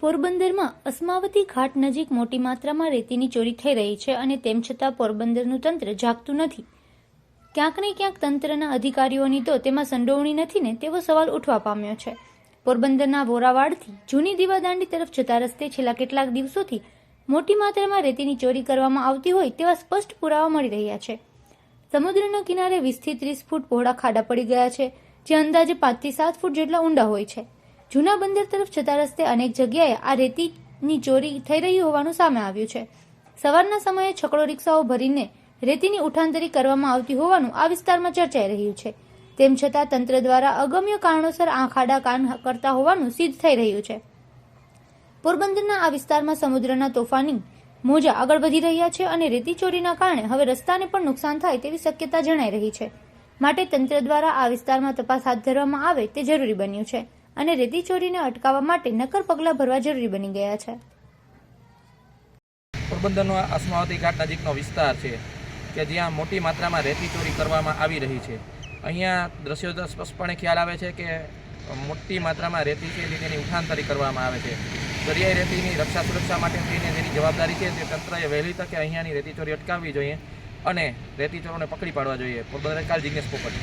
પોરબંદરમાં અસ્માવતી ઘાટ નજીક મોટી માત્રામાં રેતીની ચોરી થઈ રહી છે અને તેમ છતાં પોરબંદરનું તંત્ર જાગતું નથી. ક્યાંક ને ક્યાંક તંત્રના અધિકારીઓની તો તેમાં સંડોવણી નથી ને તેવો સવાલ ઉઠવા પામ્યો છે. પોરબંદરના વોરાવાડથી જૂની દીવાદાંડી તરફ જતા રસ્તે છેલ્લા કેટલાક દિવસોથી મોટી માત્રામાં રેતીની ચોરી કરવામાં આવતી હોય તેવા સ્પષ્ટ પુરાવા મળી રહ્યા છે. સમુદ્રના કિનારે 20 થી 30 ફૂટ પહોળા ખાડા પડી ગયા છે, જે અંદાજે 5 થી 7 ફૂટ જેટલા ઊંડા હોય છે. જૂના બંદર તરફ જતા રસ્તે અનેક જગ્યાએ આ રેતીની ચોરી થઈ રહી હોવાનું સામે આવ્યું છે. સવારના સમયે છકડો રિક્ષાઓ ભરીને રેતીની ઉઠાંતરી કરવામાં આવતી હોવાનું આ વિસ્તારમાં ચર્ચાઈ રહ્યું છે. તેમ છતાં તંત્ર દ્વારા અગમ્ય કારણોસર આ ખાડા કામ કરતા હોવાનું સિદ્ધ થઈ રહ્યું છે. પોરબંદરના આ વિસ્તારમાં સમુદ્રના તોફાની મોજા આગળ વધી રહ્યા છે અને રેતી ચોરીના કારણે હવે રસ્તાને પણ નુકસાન થાય તેવી શક્યતા જણાઈ રહી છે. માટે તંત્ર દ્વારા આ વિસ્તારમાં તપાસ હાથ ધરવામાં આવે તે જરૂરી બન્યું છે અને રેતી ચોરીને અટકાવવા માટે નક્કર પગલાં ભરવા જરૂરી બની ગયા છે. પોરબંદરનો અસ્માવતી ઘાટ નજીકનો વિસ્તાર છે કે જ્યાં મોટી માત્રામાં રેતી ચોરી કરવામાં આવી રહી છે. અહીંયા દ્રશ્યો સ્પષ્ટપણે ખ્યાલ આવે છે કે મોટી માત્રામાં રેતી છે તેની ઉઠાંતરી કરવામાં આવે છે. દરિયાઈ રેતીની રક્ષા સુરક્ષા માટે જેની જવાબદારી છે તે તંત્રએ વહેલી તકે અહીંયાની રેતી ચોરી અટકાવવી જોઈએ અને રેતી ચોરોને પકડી પાડવા જોઈએ. પોરબંદર જિગ્નેશ પોપટ.